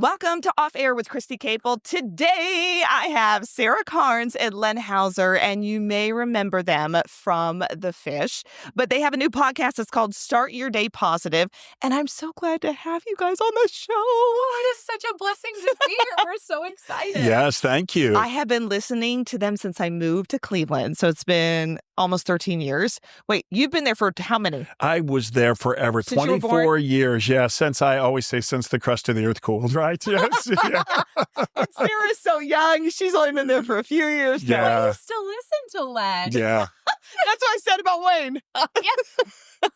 Welcome to Off Air with Christy Capel. Today, I have Sara Carnes and Len Hauser, and you may remember them from The Fish, but they have a new podcast. It's called Start Your Day Positive, and I'm so glad to have you guys on the show. Oh, it is such a blessing to be here. We're so excited. Yes, thank you. I have been listening to them since I moved to Cleveland, so it's been almost 13 years. Wait, you've been there for how many? I was there forever, Since you were 24 born? years. Yeah, since I always say since the crust of the earth cooled, right? Yes. Yeah. And Sarah's so young. She's only been there for a few years now. Yeah. You still listen to Len. Yeah. That's what I said about Wayne. Yes.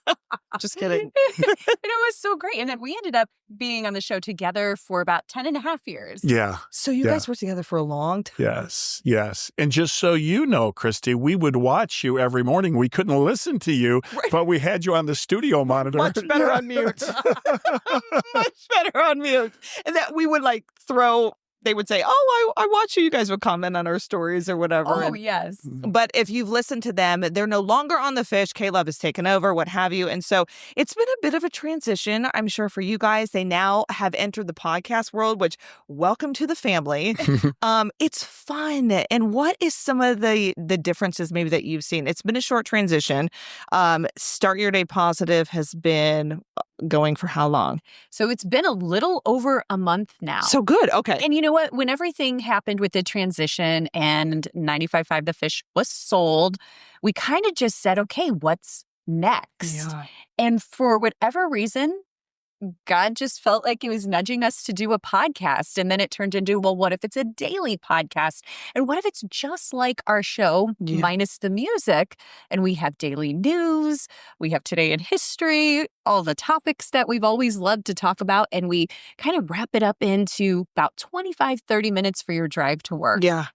Just kidding. And it was so great. And then we ended up being on the show together for about 10 and a half years. Yeah. So you Yeah. guys were together for a long time. Yes. Yes. And just so you know, Christy, we would watch you every morning. We couldn't listen to you, Right. but we had you on the studio monitor. Much better Yeah. on mute. Much better on mute. And that we would throw, they would say, oh, I watch you. You guys would comment on our stories or whatever. Oh, And- yes. But if you've listened to them, they're no longer on The Fish. Caleb has taken over, what have you. And so it's been a bit of a transition, I'm sure, for you guys. They now have entered the podcast world, which welcome to the family. It's fun. And what is some of the differences maybe that you've seen? It's been a short transition. Start Your Day Positive has been going for how long? So it's been a little over a month now. So good. Okay. And you know what? When everything happened with the transition and 95.5 The Fish was sold, we kind of just said, okay, what's next? Yeah. And for whatever reason, God just felt like he was nudging us to do a podcast. And then it turned into, well, what if it's a daily podcast? And what if it's just like our show, Yeah. minus the music? And we have daily news, we have Today in History, all the topics that we've always loved to talk about. And we kind of wrap it up into about 25, 30 minutes for your drive to work. Yeah.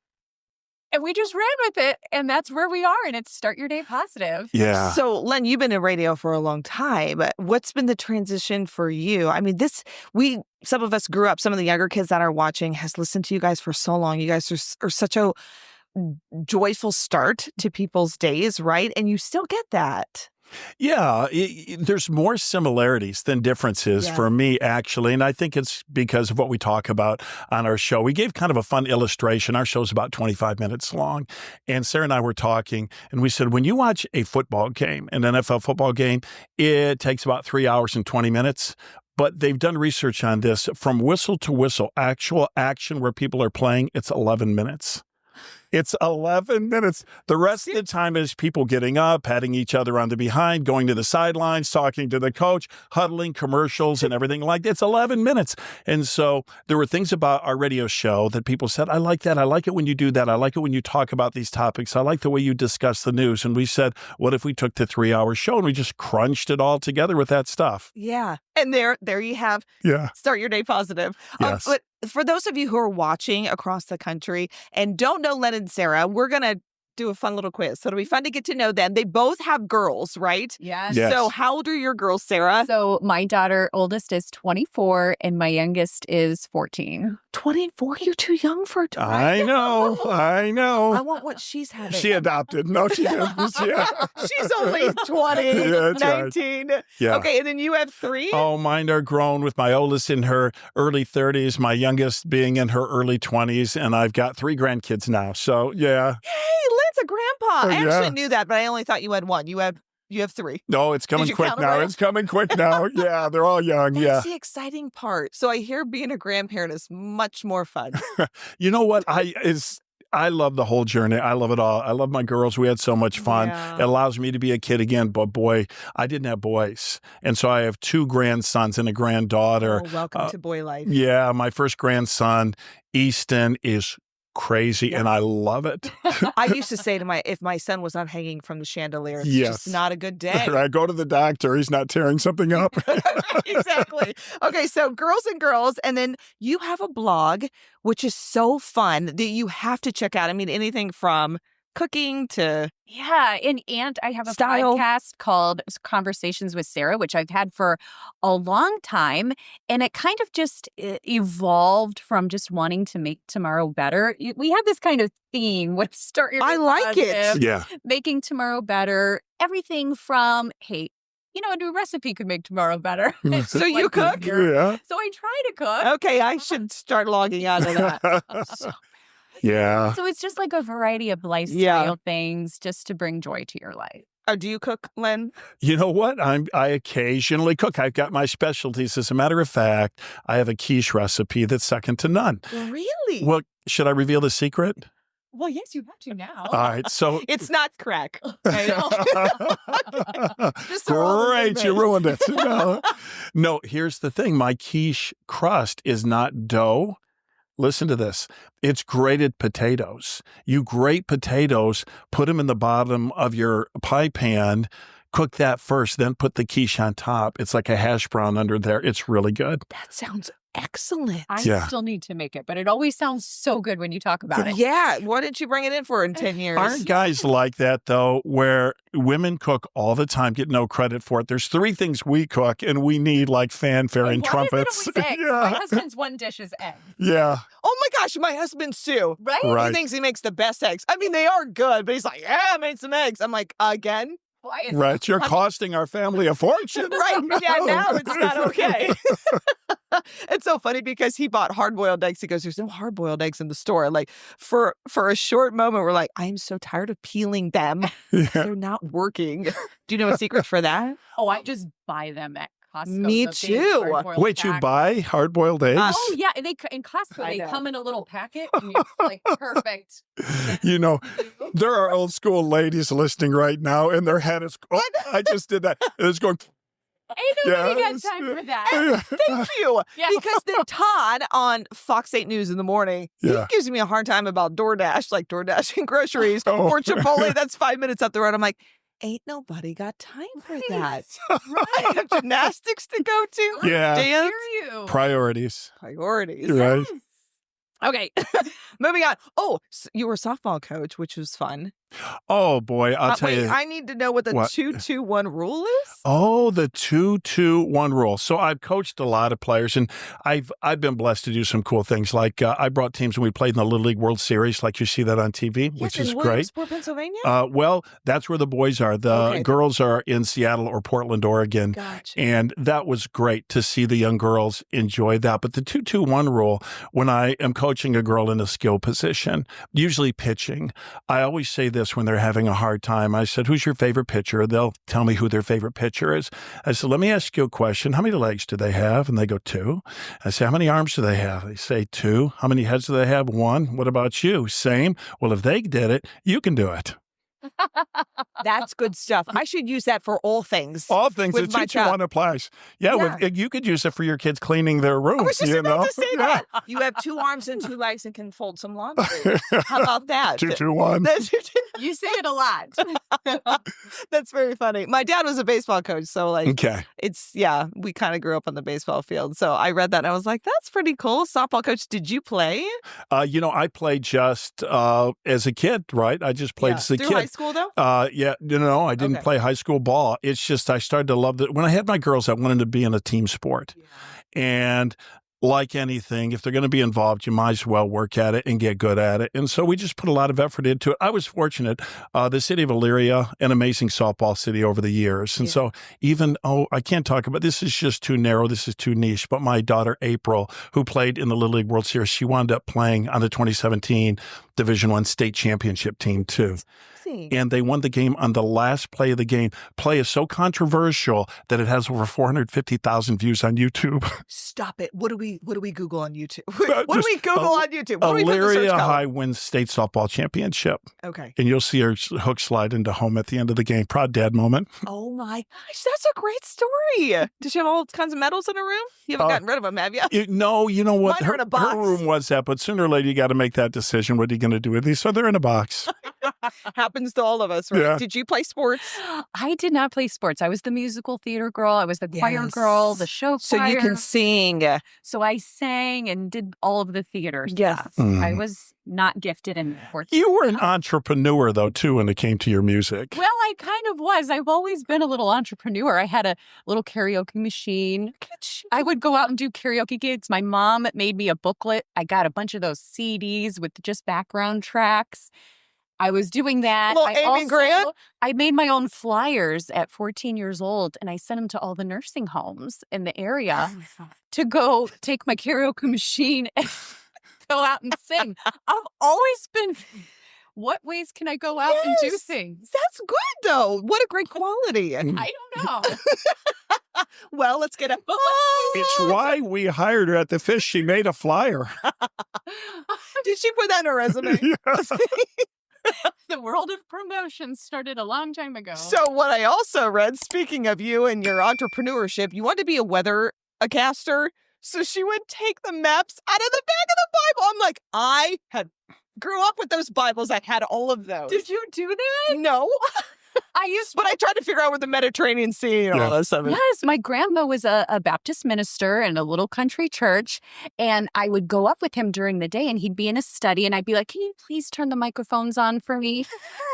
And we just ran with it. And that's where we are. And it's Start Your Day Positive. Yeah. So, Len, you've been in radio for a long time. What's been the transition for you? I mean, some of us grew up, some of the younger kids that are watching has listened to you guys for so long. You guys are such a joyful start to people's days, right? And you still get that. Yeah, there's more similarities than differences Yeah. for me, actually. And I think it's because of what we talk about on our show. We gave kind of a fun illustration. Our show's about 25 minutes long. And Sara and I were talking, and we said, when you watch a football game, an NFL football game, it takes about 3 hours and 20 minutes. But they've done research on this. From whistle to whistle, actual action where people are playing, it's 11 minutes. It's 11 minutes. The rest of the time is people getting up, patting each other on the behind, going to the sidelines, talking to the coach, huddling, commercials, and everything like that. It's 11 minutes. And so there were things about our radio show that people said, I like that. I like it when you do that. I like it when you talk about these topics. I like the way you discuss the news. And we said, what if we took the 3-hour show and we just crunched it all together with that stuff? Yeah. And there you have Yeah. Start Your Day Positive. Yes. But for those of you who are watching across the country and don't know Len and Sara, we're going to do a fun little quiz. So it'll be fun to get to know them. They both have girls, right? Yes. Yes. So how old are your girls, Sara? So my daughter, oldest, is 24 and my youngest is 14. 24? You're too young for a I know. I I know. want what she's having. She adopted. No, she didn't. Yeah. She's only 20, Yeah, that's right. 19. Yeah. Okay, and then you have 3? Oh, mine are grown, with my oldest in her early 30s, my youngest being in her early 20s, and I've got 3 grandkids now. So, yeah. Hey, Len's a grandpa. I Yeah. actually knew that, but I only thought you had 1. You have 3. No, it's coming you quick count now. around? It's coming quick now. Yeah, they're all young. Yeah. That's the exciting part. So I hear being a grandparent is much more fun. You know what? I love the whole journey. I love it all. I love my girls. We had so much fun. Yeah. It allows me to be a kid again. But boy, I didn't have boys. And so I have 2 grandsons and a granddaughter. Oh, welcome to boy life. Yeah, my first grandson, Easton, is crazy, and I love it. I used to say to if my son was not hanging from the chandelier, it's Yes. just not a good day. I go to the doctor. He's not tearing something up. Exactly. Okay, so girls and girls, and then you have a blog, which is so fun that you have to check out. I mean, anything from cooking to Yeah. And I have a Style. podcast called Conversations with Sara, which I've had for a long time. And it kind of just evolved from just wanting to make tomorrow better. We have this kind of theme with Start Your Day I like it. Positive, Yeah. making tomorrow better. Everything from, hey, a new recipe could make tomorrow better. So you cook? Yeah. So I try to cook. Okay, I should start logging out of that. So, Yeah. So it's just like a variety of lifestyle things just to bring joy to your life. do you cook, Len? You know what? I occasionally cook. I've got my specialties. As a matter of fact, I have a quiche recipe that's second to none. Really? Well, should I reveal the secret? Well, yes, you have to now. All right. So It's not crack. Just throw all the great. You tidbits. ruined it. No, here's the thing. My quiche crust is not dough. Listen to this. It's grated potatoes. You grate potatoes, put them in the bottom of your pie pan, cook that first, then put the quiche on top. It's like a hash brown under there. It's really good. That sounds excellent. I Yeah. still need to make it, but it always sounds so good when you talk about it. Yeah. Why didn't you bring it in for in 10 years? Aren't guys like that, though, where women cook all the time, get no credit for it? There's 3 things we cook, and we need like fanfare and Why trumpets. Is it always eggs? My husband's one dish is eggs. Yeah. Oh my gosh, my husband's too. Right? Right. He thinks he makes the best eggs. I mean, they are good, but he's like, yeah, I made some eggs. I'm like, again? Why is Right. You're costing our family a fortune. Right. Yeah, now it's not okay. It's so funny because he bought hard-boiled eggs. He goes, there's no hard-boiled eggs in the store. Like for a short moment, we're like, I'm so tired of peeling them. Yeah. They're not working. Do you know a secret for that? Oh, I just buy them at Costco. Me the big too. hard-boiled Wait, you pack. buy hard-boiled eggs? Oh yeah, and in Costco I they know. come in a little packet, and it's like perfect. You know, there are old school ladies listening right now, and their head is, oh, I just did that. It's going, Ain't nobody Yes. got time for that. Thank you. Yeah. Because then Todd on Fox 8 News in the morning, Yeah. he gives me a hard time about DoorDash, like DoorDash and groceries Oh. or Chipotle. That's 5 minutes up the road. I'm like, ain't nobody got time for that. I have gymnastics to go to. Yeah. I Dance. hear you. Priorities. Priorities. Right. Okay. Moving on. Oh, you were a softball coach, which was fun. Oh, boy. I'll tell wait, you. I need to know what the What? 2-2-1 rule is. Oh, the 2-2-1 rule. So I've coached a lot of players, and I've been blessed to do some cool things. Like I brought teams and we played in the Little League World Series, like you see that on TV, which Yes, is in great. Williamsport, Pennsylvania. Well, that's where the boys are. The Okay. girls are in Seattle or Portland, Oregon. Gotcha. And that was great to see the young girls enjoy that. But the 2-2-1 rule, when I am coaching a girl in a skill position, usually pitching, I always say this when they're having a hard time. I said, who's your favorite pitcher? They'll tell me who their favorite pitcher is. I said, let me ask you a question. How many legs do they have? And they go, 2. I say, how many arms do they have? They say 2. How many heads do they have? 1. What about you? Same. Well, if they did it, you can do it. That's good stuff. I should use that for all things. All things With that my 2-2-1 applies. Yeah, you could use it for your kids cleaning their rooms. I was just you about know? to say that. You have 2 arms and 2 legs and can fold some laundry. How about that? 2-2-1. That's, You say it a lot. that's very funny. My dad was a baseball coach, so like Okay. it's we kind of grew up on the baseball field. So I read that and I was like, that's pretty cool. Softball coach, did you play? I played just as a kid, right? I just played as a Through kid. high school though? Yeah, I didn't Okay. play high school ball. It's just I started to love it. When I had my girls, I wanted to be in a team sport. And like anything, if they're going to be involved, you might as well work at it and get good at it. And so we just put a lot of effort into it. I was fortunate. The city of Elyria, an amazing softball city over the years. And so I can't talk about this. Is just too narrow. This is too niche. But my daughter, April, who played in the Little League World Series, she wound up playing on the 2017 Division I state championship team too. And they won the game on the last play of the game. Play is so controversial that it has over 450,000 views on YouTube. Stop it. What do we Google on YouTube? What do we Just Google on YouTube? What do we put in the search Elyria column? High wins state softball championship. Okay. And you'll see her hook slide into home at the end of the game. Proud dad moment. Oh my gosh, that's a great story. Does she have all kinds of medals in her room? You haven't gotten rid of them, have you? No, you know what? Mine are in a box. Her room was that, but sooner or later you got to make that decision. What are you going to do with these? So they're in a box. Happens to all of us, right? Yeah. Did you play sports? I did not play sports. I was the musical theater girl. I was the choir girl, the show So choir. you can sing. So I sang and did all of the theater Yes. stuff. Mm. I was not gifted in sports. You were an entrepreneur, though, too, when it came to your music. Well, I kind of was. I've always been a little entrepreneur. I had a little karaoke machine. I would go out and do karaoke gigs. My mom made me a booklet. I got a bunch of those CDs with just background tracks. I was doing that. Little Amy Grant? I made my own flyers at 14 years old, and I sent them to all the nursing homes in the area to go take my karaoke machine and go out and sing. I've always been, what ways can I go out and do things? That's good, though. What a great quality. I don't know. Well, let's get a... It's why we hired her at the Fish. She made a flyer. Did she put that in her resume? Yes. The world of promotion started a long time ago. So what I also read, speaking of you and your entrepreneurship, you wanted to be a weathercaster. So she would take the maps out of the back of the Bible. I'm like, I grew up with those Bibles. I had all of those. Did you do that? No. But I tried to figure out where the Mediterranean Sea and all that stuff is. Yes, my grandma was a Baptist minister in a little country church, and I would go up with him during the day, and he'd be in a study, and I'd be like, can you please turn the microphones on for me?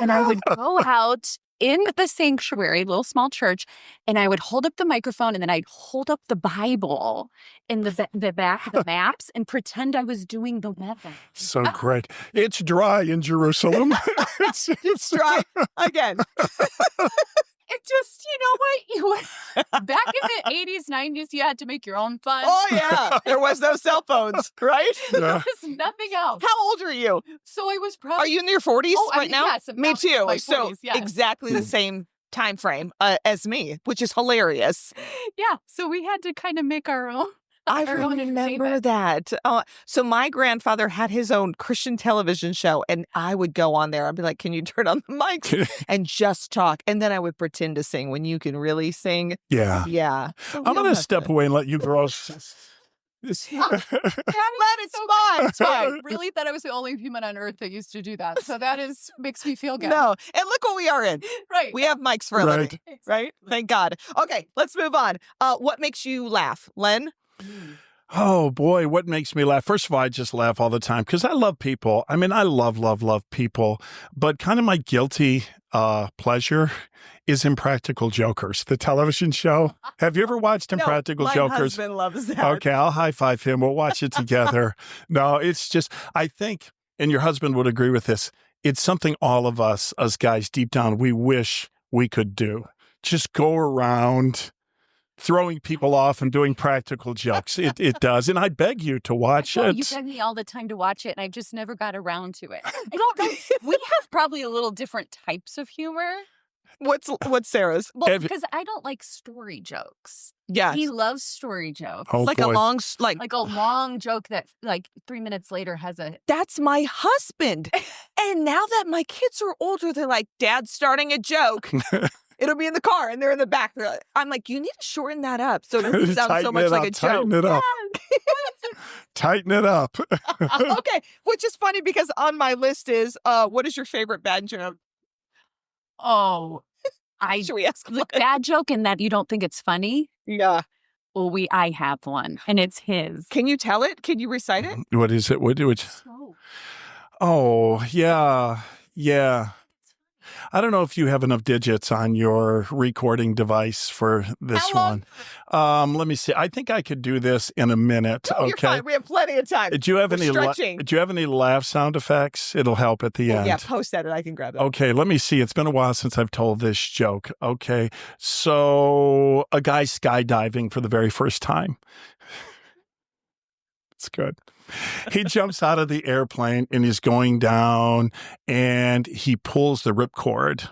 And I would go out in the sanctuary, little small church, and I would hold up the microphone, and then I'd hold up the Bible in the back of the maps and pretend I was doing the weather. So great. It's dry in Jerusalem. It's dry again. It just, you know what? Back in the 80s, 90s, you had to make your own fun. Oh, yeah. There was no cell phones, right? There was nothing else. How old are you? So I was probably... Are you in your 40s right now? Yes, Me too. my So 40s, yes. exactly the same time frame as me, which is hilarious. Yeah. So we had to kind of make our own. I our own remember entertainment. that. So my grandfather had his own Christian television show, and I would go on there. I'd be like, can you turn on the mics and just talk? And then I would pretend to sing when you can really sing. Yeah. Yeah. So I'm going to step away and let you grow. It's fine. It's I fine. really thought I was the only human on earth that used to do that. So that makes me feel good. No. And look what we are in. Right. We have mics for a living. Right? Thank God. Okay, let's move on. What makes you laugh? Len? Oh, boy, what makes me laugh? First of all, I just laugh all the time because I love people. I mean, I love people. But kind of my guilty pleasure is Impractical Jokers, the television show. Have you ever watched Impractical Jokers? My husband loves that. Okay, I'll high five him. We'll watch it together. No, it's just, I think, and your husband would agree with this, it's something all of us guys, deep down, we wish we could do. Just go around throwing people off and doing practical jokes. It does. And I beg you to watch it. You beg me all the time to watch it, and I just never got around to it. I don't know. We have probably a little different types of humor. What's Sarah's? Well, because I don't like story jokes. Yeah. He loves story jokes. Oh, like boy. a long joke that 3 minutes later has a... That's my husband. And now that my kids are older, they're like, Dad's starting a joke. It'll be in the car, and they're in the back. I'm like, you need to shorten that up so it doesn't sound so much like a joke. Tighten it up. Tighten it up. Okay, which is funny because on my list is, what is your favorite bad joke? Oh, Should we ask? the bad joke in that you don't think it's funny? Yeah. Well, I have one, and it's his. Can you tell it? Can you recite it? What is it? Oh, yeah. I don't know if you have enough digits on your recording device for this one. Let me see. I think I could do this in a minute. No, you're fine. We have plenty of time. Do you have any laugh sound effects? It'll help at the end. Yeah, post edit. I can grab it. Okay, let me see. It's been a while since I've told this joke. Okay, so a guy skydiving for the very first time. It's good. He jumps out of the airplane and he's going down and he pulls the ripcord.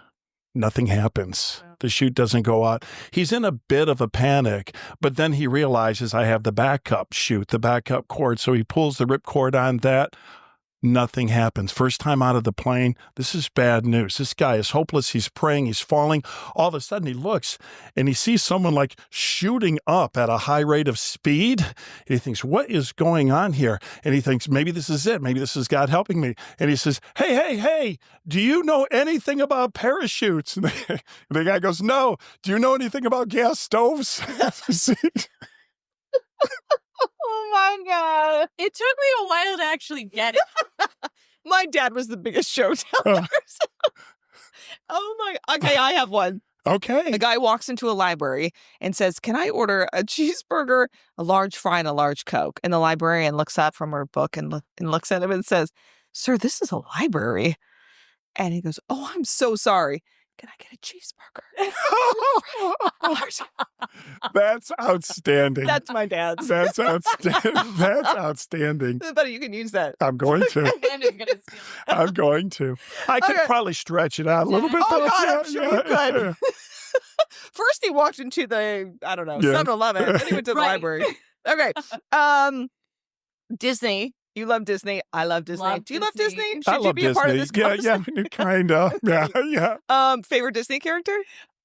Nothing happens. The chute doesn't go out. He's in a bit of a panic, but then he realizes I have the backup chute, the backup cord. So he pulls the ripcord on that. Nothing happens. First time out of the plane. This is bad news. This guy is hopeless. He's praying. He's falling. All of a sudden he looks and he sees someone like shooting up at a high rate of speed. And he thinks, what is going on here? And he thinks, maybe this is it. Maybe this is God helping me. And he says, hey, do you know anything about parachutes? And the guy goes, no. Do you know anything about gas stoves? Oh my God. It took me a while to actually get it. My dad was the biggest show teller. Oh my. Okay, I have one. Okay. A guy walks into a library and says, can I order a cheeseburger, a large fry, and a large Coke? And the librarian looks up from her book and looks at him and says, sir, this is a library. And he goes, "Oh, I'm so sorry. Can I get a cheeseburger?" That's outstanding. That's my dad's. That's outstanding. That's outstanding. Buddy, you can use that. I'm going to. And is gonna steal it. I'm going to. I could Okay. probably stretch it out a little bit. Oh, though. God, I'm sure you could. First, he walked into the, I don't know, Yeah. 7-Eleven. Then he went to the Right. library. Okay. Disney. You love Disney. I love Disney. Love Do you love Disney. Disney? Should I you love be Disney. a part of this conversation? Yeah, kind of. Yeah. Favorite Disney character?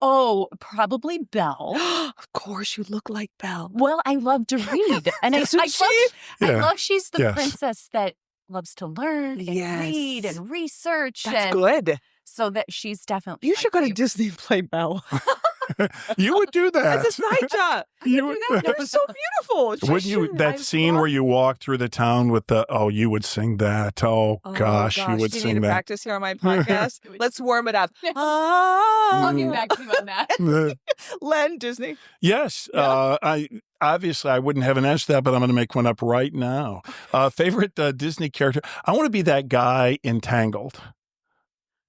Oh, probably Belle. Of course, you look like Belle. Well, I love to read. And I Isn't love, she? I Yeah. love she's the Yes. princess that loves to learn and read Yes. and research. That's and good. So that she's definitely You my should go to favorite. Disney and play Belle. You would do that. As a side job. You would. They're so beautiful. Wouldn't you? That scene where you walk through the town with the, you would sing that. Oh, gosh, you would Do you sing need to that. practice here on my podcast? Let's warm it up. I'll get Ah. back to you on that. Len, Disney. Yes. Yeah. I wouldn't have an answer to that, but I'm going to make one up right now. Favorite Disney character? I want to be that guy in Tangled.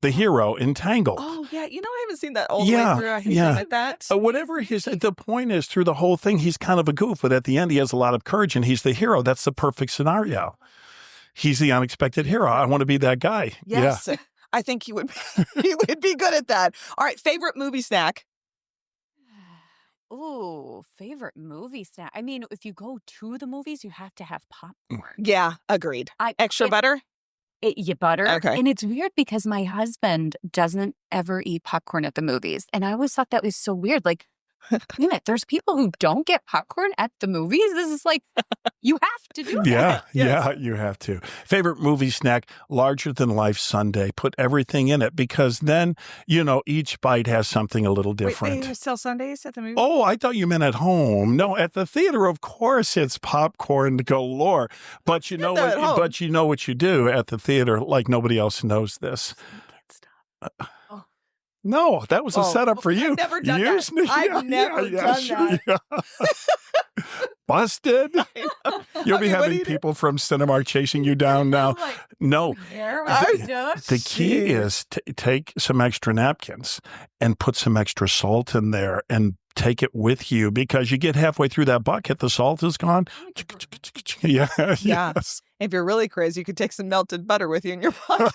The hero in Tangled. Oh, yeah. You know, I haven't seen that all the Yeah, way through. I hate yeah. like that. Whatever the point is through the whole thing, he's kind of a goof, but at the end, he has a lot of courage and he's the hero. That's the perfect scenario. He's the unexpected hero. I want to be that guy. Yes. I think he would be good at that. All right. Favorite movie snack? Ooh, favorite movie snack. I mean, if you go to the movies, you have to have popcorn. Yeah, agreed. I Extra butter? You butter. Okay. And it's weird because my husband doesn't ever eat popcorn at the movies. And I always thought that was so weird. Like, wait a minute, there's people who don't get popcorn at the movies. This is like, you have to do that. Yeah, Yes. you have to. Favorite movie snack, larger than life sundae. Put everything in it because then, each bite has something a little different. Wait, they sell Sundays at the movie? Oh, I thought you meant at home. No, at the theater, of course, it's popcorn galore. But you know that at home. But you know what you do at the theater, like nobody else knows this. No, that was a setup for you. I've never done You that. sneak- I've never done that. Busted. You'll be Okay, what do having you do? people from Cinemark chasing you down now. No. The key is take some extra napkins and put some extra salt in there and take it with you because you get halfway through that bucket, the salt is gone. Yeah. Yeah. Yes. If you're really crazy, you could take some melted butter with you in your pocket.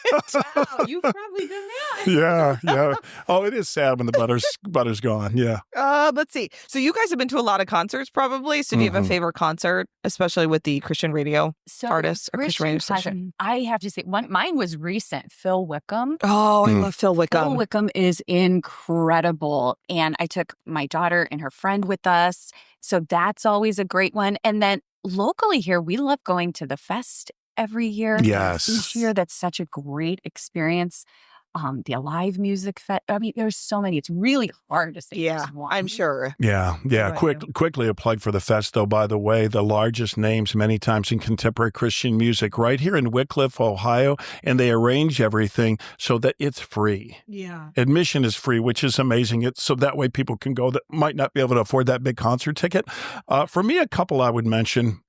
Wow, you've probably done that. Yeah. Oh, it is sad when the butter's gone. Yeah. Let's see. So you guys have been to a lot of concerts probably. So do you have a favorite concert, especially with the Christian radio artists or Christian radio station? I have to say, mine was recent. Phil Wickham. Oh, I love Phil Wickham. Phil Wickham is incredible. And I took my daughter and her friend with us. So that's always a great one. And then locally here, we love going to the Fest every year. Yes. Each year, that's such a great experience. The Alive Music Fest. I mean, there's so many. It's really hard to say. Yeah, just one. I'm sure. Yeah. about Quickly a plug for the fest, though, by the way, the largest names many times in contemporary Christian music right here in Wickliffe, Ohio, and they arrange everything so that it's free. Yeah. Admission is free, which is amazing. It's so that way people can go that might not be able to afford that big concert ticket. For me, a couple I would mention.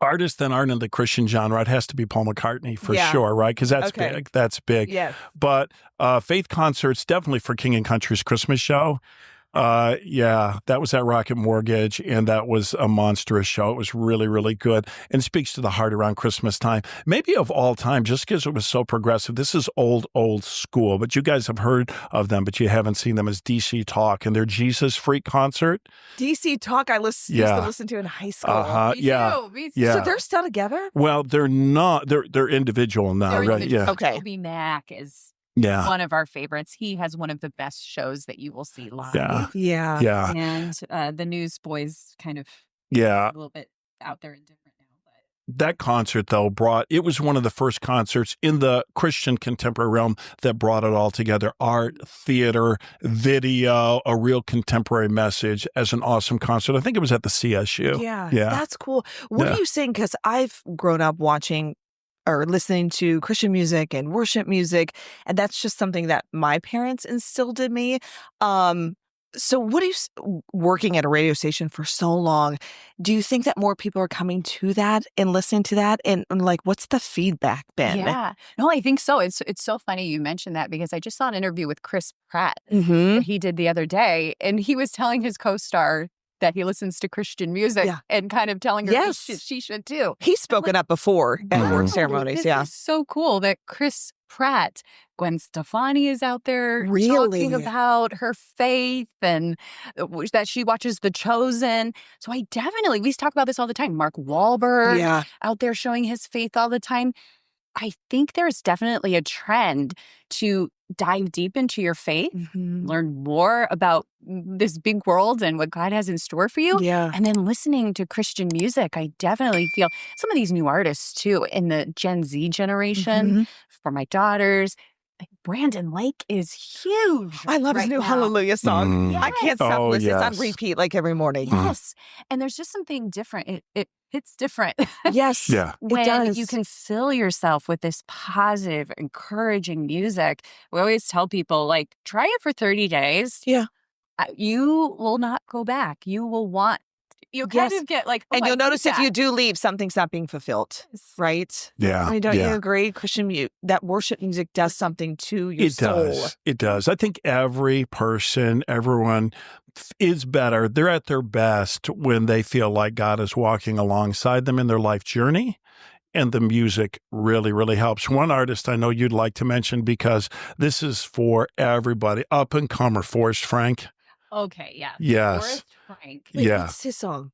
Artists that aren't in the Christian genre, it has to be Paul McCartney for sure, right? Because that's big. That's big. Yeah. But faith concerts, definitely for King and Country's Christmas show. That was at Rocket Mortgage, and that was a monstrous show. It was really, really good and speaks to the heart around Christmas time. Maybe of all time, just because it was so progressive. This is old school, but you guys have heard of them, but you haven't seen them as DC Talk and their Jesus Freak concert. DC Talk, I used to listen to in high school. Me too. So they're still together? Well, they're not. They're individual now, They're right? individual. Yeah. Okay. Toby Mac is Yeah. one of our favorites. He has one of the best shows that you will see live. Yeah. Yeah. Yeah. And the Newsboys kind of Yeah. a little bit out there and different now. But That concert, though, it was one of the first concerts in the Christian contemporary realm that brought it all together. Art, theater, video, a real contemporary message as an awesome concert. I think it was at the CSU. Yeah. Yeah. That's cool. What do you sing? Because I've grown up watching or listening to Christian music and worship music. And that's just something that my parents instilled in me. So what do working at a radio station for so long, do you think that more people are coming to that and listening to that? And like, what's the feedback been? Yeah. No, I think so. It's so funny you mentioned that because I just saw an interview with Chris Pratt Mm-hmm. that he did the other day, and he was telling his co-star that he listens to Christian music Yeah. and kind of telling her Yes. she should too. He's spoken up before at award Wow, ceremonies. this Yeah. is so cool that Chris Pratt, Gwen Stefani is out there talking Really? about her faith and that she watches The Chosen. So we talk about this all the time. Mark Wahlberg Yeah. out there showing his faith all the time. I think there's definitely a trend to dive deep into your faith, Mm-hmm. learn more about this big world and what God has in store for you. Yeah. And then listening to Christian music, I definitely feel some of these new artists too in the Gen Z generation Mhm. for my daughters. Like Brandon Lake is huge. I love his right new now. Hallelujah song. I can't stop Oh, listening. It's on yes. repeat like every morning. Yes. And there's just something different. It hits different. Yes. Yeah. It when does. you can fill yourself with this positive, encouraging music. We always tell people, like, try it for 30 days. Yeah. You will not go back. You will want, you kind Yes. of get like, oh, And I you'll need notice if you that. do leave, something's not being fulfilled, Yes. right? Yeah. I mean, don't you yeah. agree? Christian that worship music does something to your It soul. does. It does. I think every person, everyone is better. They're at their best when they feel like God is walking alongside them in their life journey. And the music really, really helps. One artist I know you'd like to mention because this is for everybody. Up and comer, Forrest Frank. Okay, yeah. Yes. Forrest Frank. Wait, Yeah. what's his song?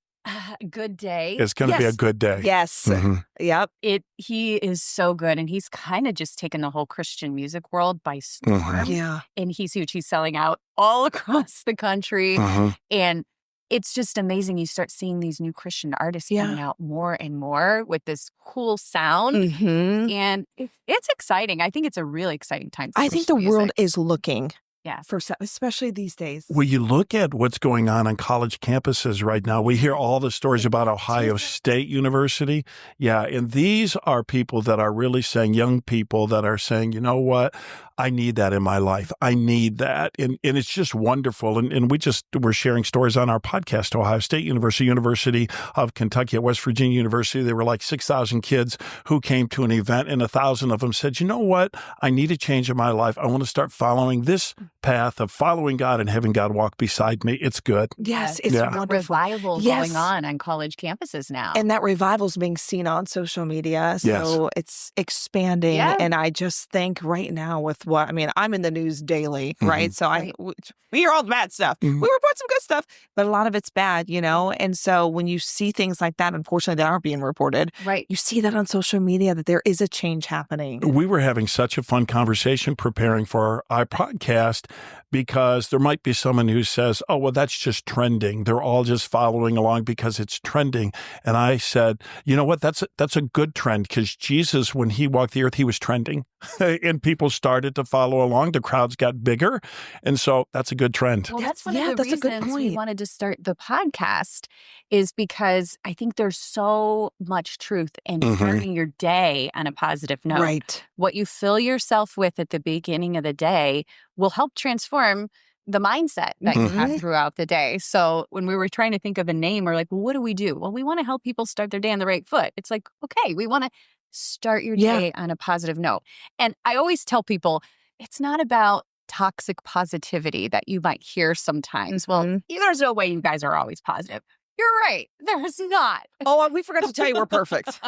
Good day. It's going to be a Yes. good day. Yes. Mhm. Yep. He is so good, and he's kind of just taken the whole Christian music world by storm. Yeah. And he's huge. He's selling out all across the country. Mhm. And it's just amazing. You start seeing these new Christian artists Yeah. coming out more and more with this cool sound. Mm-hmm. And it's exciting. I think it's a really exciting time for I think the Christian world music. is looking Yes. for, especially these days. Well, you look at what's going on college campuses right now. We hear all the stories about Ohio State University. Yeah. And these are people that are really saying, young people that are saying, you know what? I need that in my life. I need that. And it's just wonderful. And we're sharing stories on our podcast, Ohio State University, University of Kentucky, at West Virginia University. There were like 6,000 kids who came to an event, and 1,000 of them said, you know what? I need a change in my life. I want to start following this path of following God and having God walk beside me. It's good. Yes, it's Yeah. wonderful. Revival Yes. going on college campuses now. And that revival's being seen on social media. So it's expanding. Yeah. And I just think right now with I'm in the news daily, right? So Right. we hear all the bad stuff. Mhm. We report some good stuff, but a lot of it's bad, And so when you see things like that, unfortunately, that aren't being reported, Right. you see that on social media that there is a change happening. We were having such a fun conversation preparing for our podcast because there might be someone who says, oh, well, that's just trending. They're all just following along because it's trending. And I said, you know what? That's a good trend because Jesus, when he walked the earth, he was trending and people started to follow along. The crowds got bigger. And so that's a good trend. Well, that's one Yeah, of the that's a good reasons we point. wanted to start the podcast is because I think there's so much truth in starting your day on a positive note. Right. What you fill yourself with at the beginning of the day will help transform the mindset that you have throughout the day. So when we were trying to think of a name, we're like, well, what do we do? Well, we want to help people start their day on the right foot. It's like, okay, we want to start your Yeah. day on a positive note. And I always tell people, it's not about toxic positivity that you might hear sometimes. Well, there's no way you guys are always positive. You're right. There's not. Oh, we forgot to tell you we're perfect.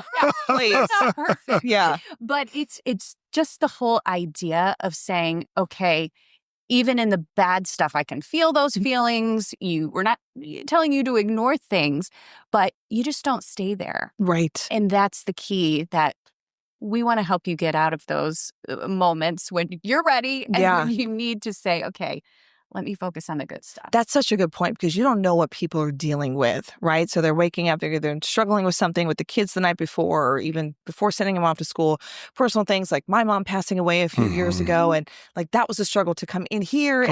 Please. It's not perfect. Yeah. But it's just the whole idea of saying, okay, even in the bad stuff, I can feel those feelings. We're not telling you to ignore things, but you just don't stay there. Right. And that's the key, that we want to help you get out of those moments when you're ready and Yeah. when you need to say, okay, let me focus on the good stuff. That's such a good point because you don't know what people are dealing with, right? So they're waking up, they're struggling with something with the kids the night before, or even before sending them off to school, personal things like my mom passing away a few years ago. And like that was a struggle to come in here and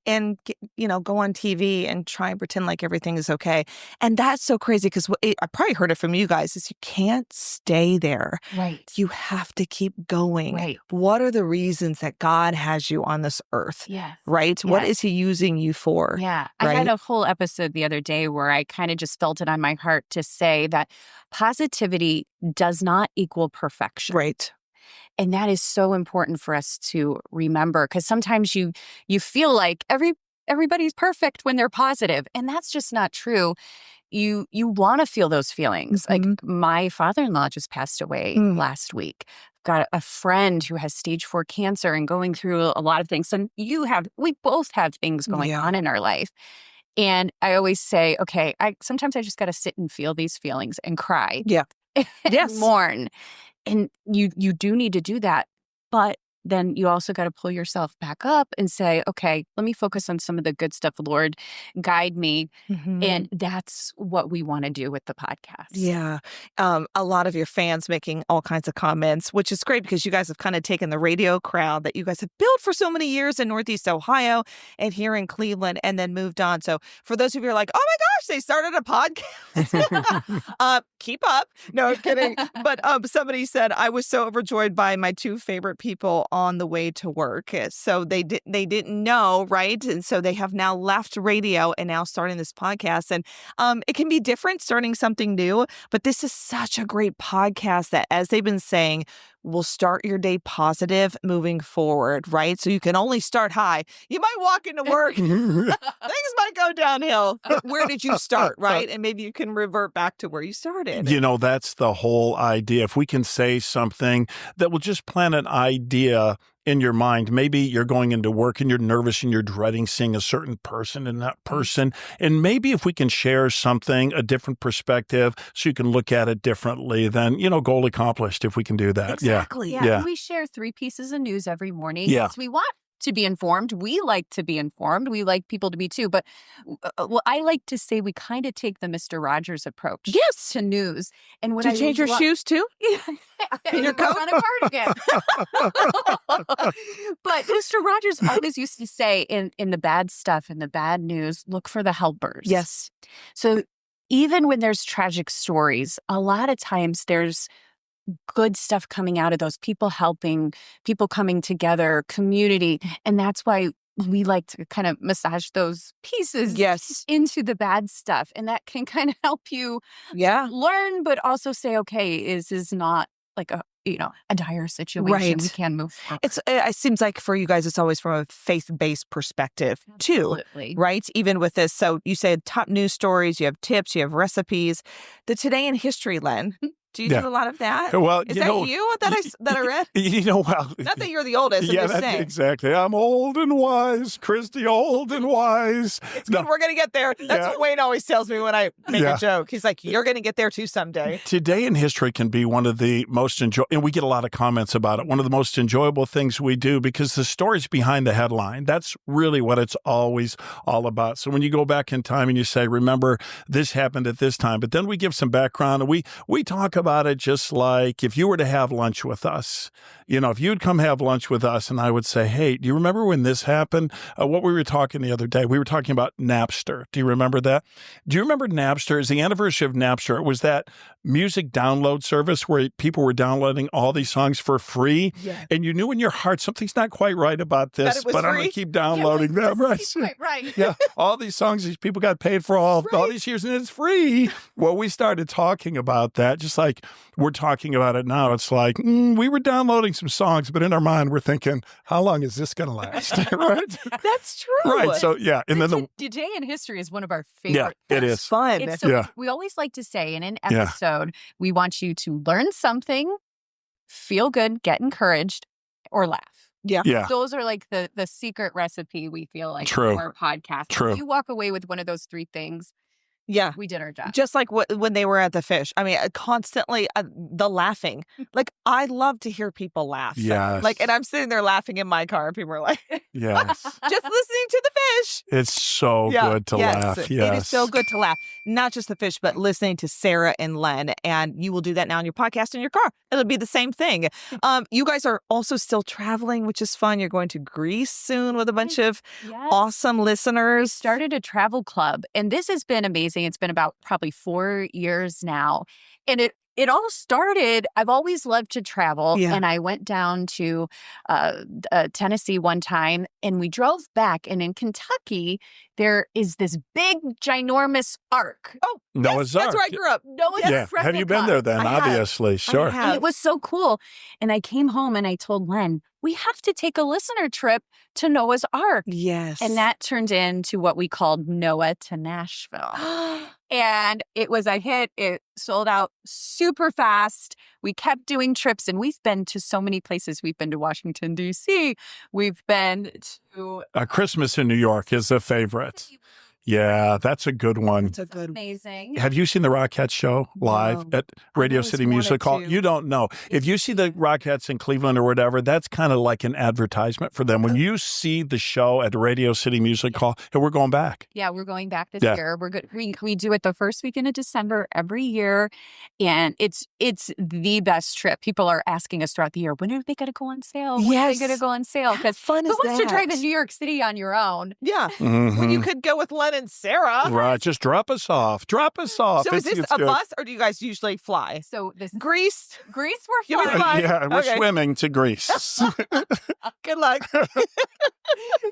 go on TV and try and pretend like everything is okay. And that's so crazy because I probably heard it from you guys is you can't stay there. Right. You have to keep going. Right. What are the reasons that God has you on this earth? Yes. Right? What is he using you for? Yeah. I Right? had a whole episode the other day where I kind of just felt it on my heart to say that positivity does not equal perfection. Right. And that is so important for us to remember, because sometimes you feel like everybody's perfect when they're positive, and that's just not true. You want to feel those feelings. Like, my father-in-law just passed away last week. Got a friend who has stage 4 cancer and going through a lot of things. And we both have things going on in our life. And I always say, okay, sometimes I just got to sit and feel these feelings and cry. Yeah. And Yes. mourn. And you do need to do that. But then you also got to pull yourself back up and say, okay, let me focus on some of the good stuff. Lord, guide me. And that's what we want to do with the podcast. Yeah. A lot of your fans making all kinds of comments, which is great because you guys have kind of taken the radio crowd that you guys have built for so many years in Northeast Ohio and here in Cleveland, and then moved on. So for those of you who are like, oh my gosh, they started a podcast. Keep up. No, kidding. But somebody said, I was so overjoyed by my 2 favorite people on the way to work. So they didn't know, right? And so they have now left radio and now starting this podcast. And it can be different starting something new, but this is such a great podcast that, as they've been saying, will start your day positive moving forward, right? So you can only start high. You might walk into work, things might go downhill. But where did you start, right? And maybe you can revert back to where you started. That's the whole idea. If we can say something that will just plant an idea in your mind. Maybe you're going into work and you're nervous and you're dreading seeing a certain person and that person. And maybe if we can share something, a different perspective, so you can look at it differently, then, goal accomplished if we can do that. Exactly. Yeah. We share 3 pieces of news every morning. Yeah. We want to be informed. We like to be informed. We like people to be too. But I like to say we kind of take the Mr. Rogers approach to news. And when Did you change your shoes too? In your coat on a cardigan. But Mr. Rogers always used to say in the bad stuff, in the bad news, look for the helpers. Yes. So even when there's tragic stories, a lot of times there's good stuff coming out of those, people helping, people coming together, community. And that's why we like to kind of massage those pieces into the bad stuff. And that can kind of help you learn, but also say, okay, is not like a dire situation. Right. We can move forward. It seems like for you guys, it's always from a faith-based perspective too, right? Even with this. So you said top news stories, you have tips, you have recipes. The Today in History, Len. Do you do a lot of that? Well, is that you that I read? Well, not that you're the oldest. Yeah, I'm just saying. Exactly. I'm old and wise, Christy, old and wise. It's good. We're gonna get there. That's what Wayne always tells me when I make a joke. He's like, "You're gonna get there too someday." Today in History can be one of the most and we get a lot of comments about it. One of the most enjoyable things we do because the story's behind the headline. That's really what it's always all about. So when you go back in time and you say, "Remember, this happened at this time," but then we give some background and we talk about it just like if you were to have lunch with us. If you'd come have lunch with us and I would say, hey, do you remember when this happened? What we were talking the other day, we were talking about Napster. Do you remember that? Do you remember Napster? It's the anniversary of Napster. It was that music download service where people were downloading all these songs for free. Yeah. And you knew in your heart, something's not quite right about this, but I'm going to keep downloading them. Right. Yeah. All these songs, these people got paid for all these years and it's free. Well, we started talking about that, just like we're talking about it now. It's like, we were downloading some songs, but in our mind, we're thinking, how long is this going to last? Right? That's true. Right. So, yeah. And then Today in History is one of our favorite. Yeah, it is. Fun. We always like to say in an episode, we want you to learn something, feel good, get encouraged, or laugh. Yeah. Those are like the secret recipe, we feel like, True. for our podcast. True. If you walk away with one of those 3 things, we did our job. Just like when they were at the fish. I mean, constantly the laughing. Like, I love to hear people laugh. Yes. Like, and I'm sitting there laughing in my car and people are like, yes. just listening to the fish. It's so good to laugh. Yes. It is so good to laugh. Not just the fish, but listening to Sara and Len. And you will do that now in your podcast in your car. It'll be the same thing. You guys are also still traveling, which is fun. You're going to Greece soon with a bunch of awesome listeners. Started a travel club. And this has been amazing. It's been about probably 4 years now. And it all started, I've always loved to travel. Yeah. And I went down to Tennessee one time and we drove back. And in Kentucky, there is this big, ginormous ark. Oh, Noah's yes, that's where I Ark. grew up. Noah's Yeah. Have you been replica. there then? I have. Obviously. Sure. have. And it was so cool. And I came home and I told Len, we have to take a listener trip to Noah's Ark. Yes. And that turned into what we called Noah to Nashville. And it was a hit. It sold out super fast. We kept doing trips and we've been to so many places. We've been to Washington, D.C. We've been to Christmas in New York is a favorite. Yeah, that's a good one. It's a good amazing. Have you seen the Rockettes show live No. at Radio always City wanted Music Hall? to. You don't know. If you see the Rockettes in Cleveland or whatever, that's kind of like an advertisement for them. When you see the show at Radio City Music Hall, and we're going back. Yeah, we're going back this Yeah. year. We're good. We do it the first weekend of December every year, and it's the best trip. People are asking us throughout the year, when are they going to go on sale? When are they Yes. going to go on sale? How Because fun who is wants to drive that? to New York City on your own? Yeah. When you could go with Len and Sara. Right, just drop us off. Drop us off. So is this It's a good. bus or do you guys usually fly? So this Greece? Greece, You we're mean flying. fly? Yeah, we're Okay. swimming to Greece. Good luck.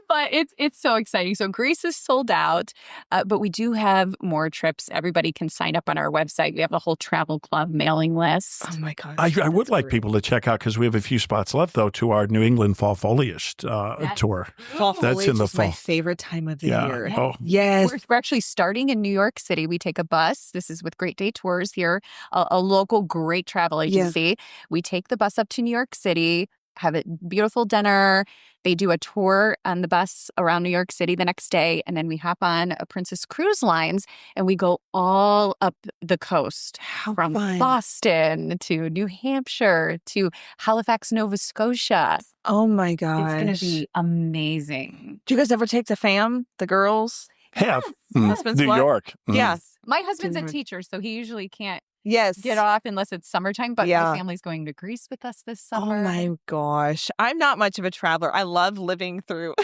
But it's so exciting. So Greece is sold out, but we do have more trips. Everybody can sign up on our website. We have a whole travel club mailing list. Oh my gosh. I would that's like great. people to check out, because we have a few spots left, though, to our New England Fall Foliage tour. Fall That's foliage in the is my fall. favorite time of the Yeah. year. Oh, Yes. We're actually starting in New York City. We take a bus. This is with Great Day Tours here, a local great travel agency. We take the bus up to New York City, have a beautiful dinner. They do a tour on the bus around New York City the next day. And then we hop on a Princess Cruise Lines and we go all up the coast How from fun. Boston to New Hampshire to Halifax, Nova Scotia. Oh my gosh. It's going to be amazing. Do you guys ever take the fam, the girls? have. Husband's New what? York. Yes. My husband's a Different. teacher, so he usually can't Yes. get off unless it's summertime. But Yeah. my family's going to Greece with us this Oh summer. my gosh. I'm not much of a traveler. I love living through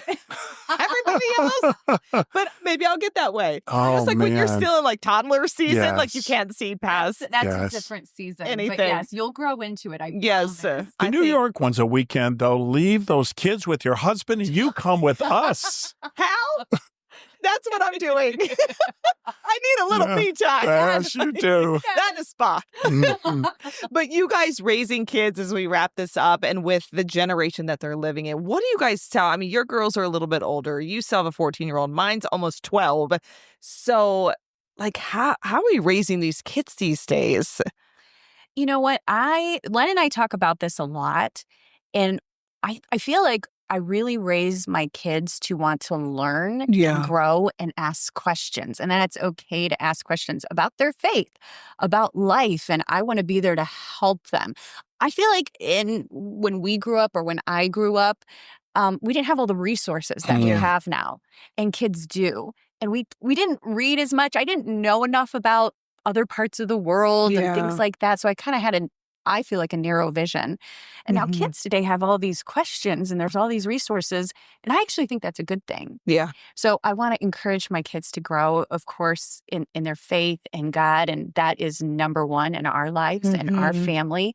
everybody else, but maybe I'll get that way. Oh, It's like when you're man. still in like toddler season, like you Yes. can't see past. That's Yes. a different season. Anything. But yes, you'll grow into it. I Yes. promise. The I New think- York one's a weekend, though. Leave those kids with your husband and you come with us. How? That's what I'm doing. I need a little Yeah. me time. Yes, you do. Not a spa. Mhm. But you guys raising kids as we wrap this up and with the generation that they're living in, what do you guys tell? I mean, your girls are a little bit older. You still have a 14-year-old. Mine's almost 12. So, like, how are we raising these kids these days? You know what? Len and I talk about this a lot. And I feel like I really raise my kids to want to learn Yeah. and grow and ask questions. And then it's okay to ask questions about their faith, about life. And I want to be there to help them. I feel like when we grew up or when I grew up, we didn't have all the resources that we Yeah. have now. And kids do. And we didn't read as much. I didn't know enough about other parts of the world and Yeah. things like that. So I kind of had I feel like a narrow vision. And now Mhm. kids today have all these questions and there's all these resources. And I actually think that's a good thing. Yeah. So I want to encourage my kids to grow, of course, in their faith in God. And that is number one in our lives and our Mhm. family.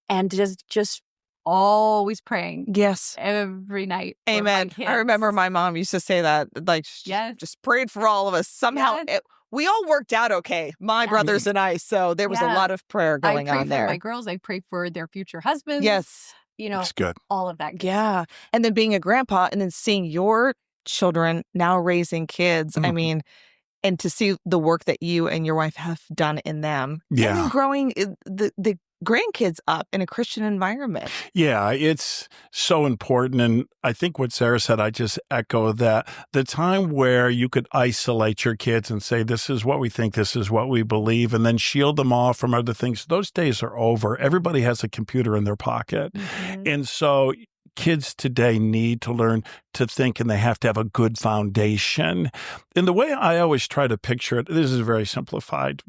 And just always praying Yes. every night. for my Amen. I remember kids. my mom used to say that, like, she Yes. just prayed for all of us. Somehow Yes. we all worked out okay, my Yeah. brothers and I. So there was a Yeah. lot of prayer I going pray on for there. my girls. I pray for their future husbands. Yes. You know, It's good. all of that. Good Yeah. And then being a grandpa and then seeing your children now raising kids. I Mhm. mean, and to see the work that you and your wife have done in them. And Yeah. then growing the grandkids up in a Christian environment. Yeah, it's so important. And I think what Sarah said, I just echo that. The time where you could isolate your kids and say, this is what we think, this is what we believe, and then shield them off from other things, those days are over. Everybody has a computer in their pocket. Mhm. And so kids today need to learn to think, and they have to have a good foundation. And the way I always try to picture it, this is very simplified,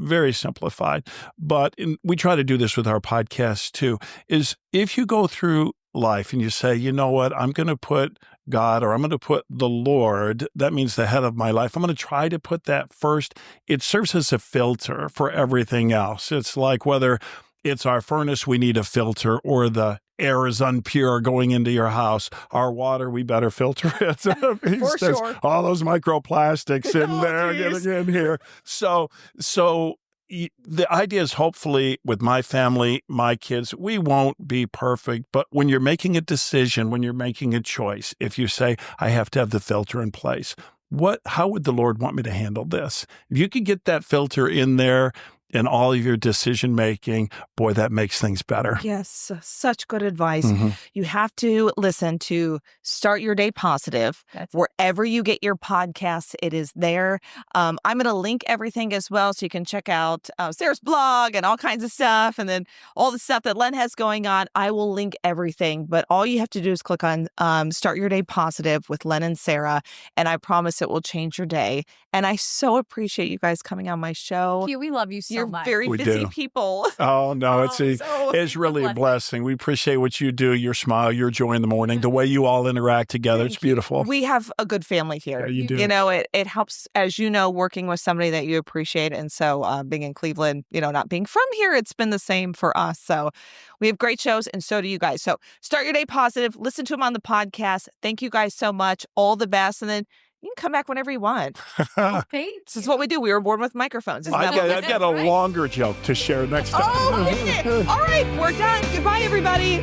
but we try to do this with our podcast too, is if you go through life and you say, you know what, I'm going to put God or I'm going to put the Lord, that means the head of my life. I'm going to try to put that first. It serves as a filter for everything else. It's like whether it's our furnace we need a filter, or the air is impure going into your house. Our water, we better filter it. For There's sure. all those microplastics in Oh, there geez. getting in here. So the idea is, hopefully with my family, my kids, we won't be perfect, but when you're making a decision, when you're making a choice, if you say, I have to have the filter in place, how would the Lord want me to handle this? If you could get that filter in there in all of your decision making, boy, that makes things better. Yes, such good advice. Mhm. You have to listen to Start Your Day Positive. Wherever you get your podcasts, it is there. I'm going to link everything as well, so you can check out Sarah's blog and all kinds of stuff, and then all the stuff that Len has going on. I will link everything, but all you have to do is click on Start Your Day Positive with Len and Sara, and I promise it will change your day. And I so appreciate you guys coming on my show. Thank you. We love you so You're much. very We busy do. people. Oh, no, it's it's really a a blessing. We appreciate what you do, your smile, your joy in the morning, the way you all interact together. It's beautiful. We have a good family here. Yeah, you do. You know, it helps, as you know, working with somebody that you appreciate. And so being in Cleveland, you know, not being from here, it's been the same for us. So we have great shows, and so do you guys. So Start Your Day Positive. Listen to them on the podcast. Thank you guys so much. All the best. And then you can come back whenever you want. This is what we do. We were born with microphones. Isn't that what I've got a longer joke to share next time. Oh, okay. All right. We're done. Goodbye, everybody.